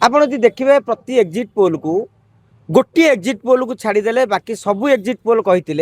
ଆପଣ ଯଦି ଦେଖିବେ प्रति एग्जिट पोल को गोटे एग्जिट पोल को छाड़देले बाकी सबू एग्जिट पोल कहते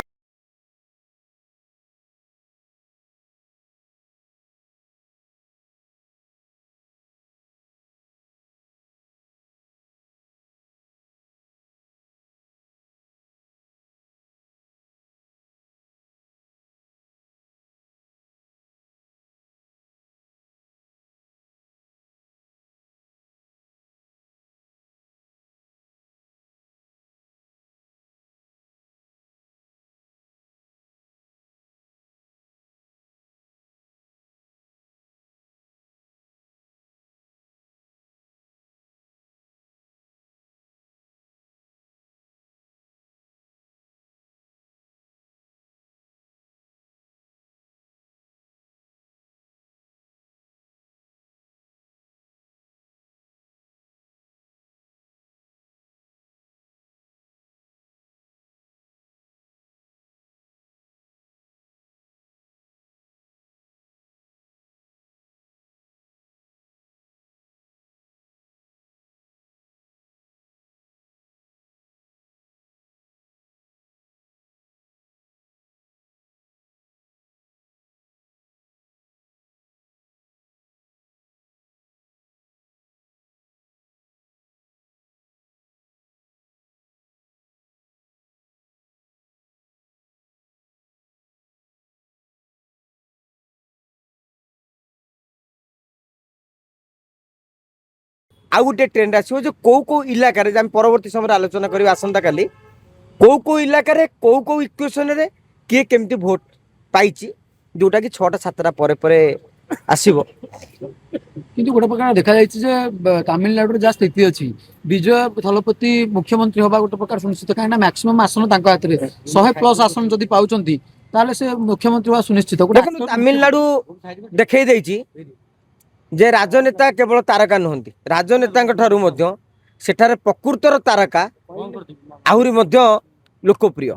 आउ गोटे ट्रेंड आसो जो कौ इलाकार परवर्ती समय आलोचना करी आसंता काली कौ इलाकार कौ इक्वेशन रे किए केमती भोट पाई जोटा कि 6टा 7टा पर आसीबो किंतु गोटे प्रकार देखा तमिलनाडु जहाँ स्थिति अच्छी विजय थलपति मुख्यमंत्री हवा गोटे प्रकार सुनिश्चित कहीं मैक्सिमम आसन हाथ में 100+ आसन जदि पाउचंती ताले से मुख्यमंत्री हवा सुनिश्चित देखो तमिलनाडु देखई देछि जे राजनेता केवल तारका नुहंती राजनेता ठारू मध्य सेठारे प्रकृतर तारका आहुरी मध्य लोकप्रिय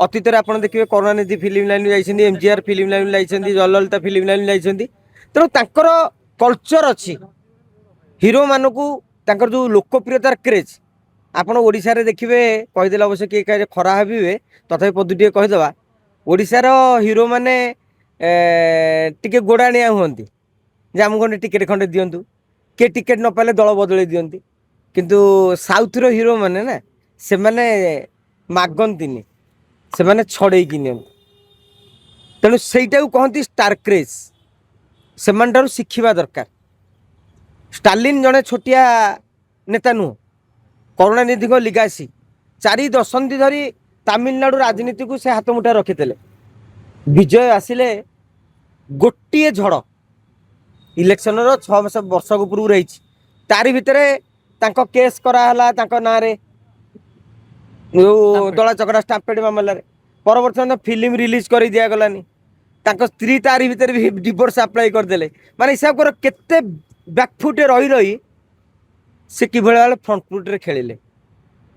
अतीत आप देखिए करुणानिधि फिल्म लाइन जाइछन्ती एमजीआर फिल्म लाइन जाइछन्ती जयललिता फिल्म लाइन जाइछन्ती तेणु तांकर कल्चर अच्छी हिरो मानकू तांकर जो लोकप्रियतार क्रेज आपण ओडिशा रे देखिए कहीदेला अवश्य किए खरा भावे तथापि पदुटे कहीदेवा ओडिशार हिरो माने टिके गोड़ाणिया हुंती जे आमको टिकेट खंडे दिंतु किए टिकेट न पाले दल बदल दिंती किंतु साउथ रो हिरो माने ना से माने मागंतीनि से माने छड़े कि नियंती तेणु सेटा कहती स्टार क्रेज से शिखा दरकार स्टालिन जड़े छोटिया नेता नुह करुणानिधि लिगासी 4 दशंधि धरी तमिलनाडु राजनीति को से हाथ मुठा रखी विजय आसिले गोटे झड़ इलेक्शन 6 वर्ष पूर्व रही तारी भितरे तांको केस कराला ना दला चकड़ा स्टाम्पेड मामलें परवर्त फिल्म रिलीज कर दिया गलानी तांको स्त्री तारी भितर भी डिवोर्स अप्लाई करदे माने हिसाब कर केते बैकफुटे रही रही से कि फ्रंट फुट खेलिले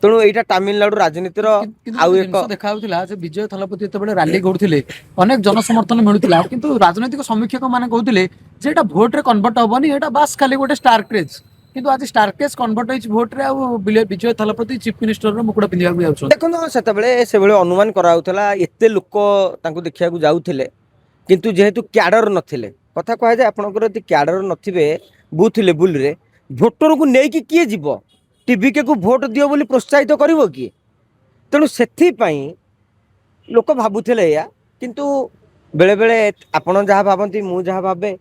तेणु यहाँ तमिलनाडु राजनीतिर आउ एक देखा विजय थलपति जो रैली करते अनेक जनसमर्थन मिलूला किंतु राजनैतिक समीक्षक मैंने कहते हैं भोट रे कन्वर्ट हेनी यहाँ बास खाली गोटे स्टार क्रेज किंतु आज स्टार क्रेज कन्वर्ट हो भोट रे विजय थलपति चीफ मिनिस्टर मुकुट पिंधा देखो से अनुमान कराला एत लोक देखा जाऊे किंतु जेहेतु क्याडर नथिले कथा कह जाए आपंकर क्याडर नथिबे बूथ लेवल रे भोटर को लेकिन किए जीव टीवी के भोट दियो बोली प्रोत्साहित करिवो किए तेणु से लोक भावुले या किंतु बेले बेले आपण जहाँ भावती मु जहाँ भावे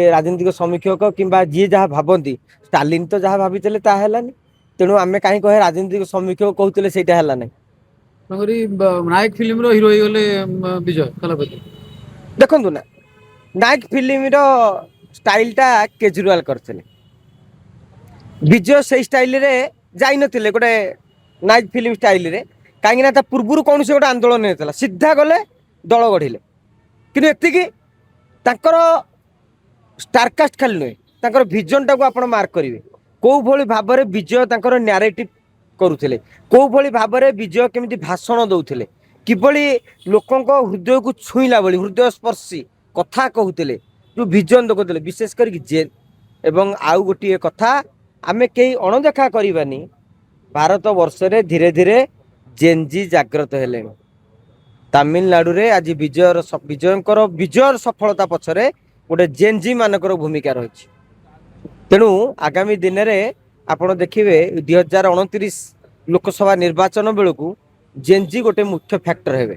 राजनीतिक समीक्षक किंबा जी जहाँ भावती स्टालिन तो जहाँ भाभी तालानी तेणु आम कहीं कहे राजनीतिक समीक्षक कहते से नायक फिल्म रो हीरो होगले विजय थलपति देखु ना नायक फिल्म रो स्टाइलटा केजरीवाल करते विजय से स्टाइल रे जाई नथिले गोटे नायक फिल्म स्टाइल रे कहीं पूर्व कौन से गोटे आंदोलन नहीं सीधा गले दल गढ़िले कि स्टारकास्ट खाली नुहे विजन टाक आप मार्क करेंगे कौ भली भाव में विजय न्यारेटिव करुले कौ भली भाव में विजय केमी भाषण दौले किभली लोकों हृदय को छुईला भली हृदय स्पर्शी कथा कहते जो विजन देखते विशेष कर जेल एवं आउ गोटे कथा आमे कई अणदेखा करबानी भारत वर्ष रे धीरे धीरे जेनजी जागृत हेले तमिलनाडु रे आज विजयर सफलता पछरे गोटे जेनजी मानकर भूमिका रही तेणु आगामी दिन में आपण देखिए 2029 लोकसभा निर्वाचन बेलू जेनजी गोटे मुख्य फैक्टर हेबे।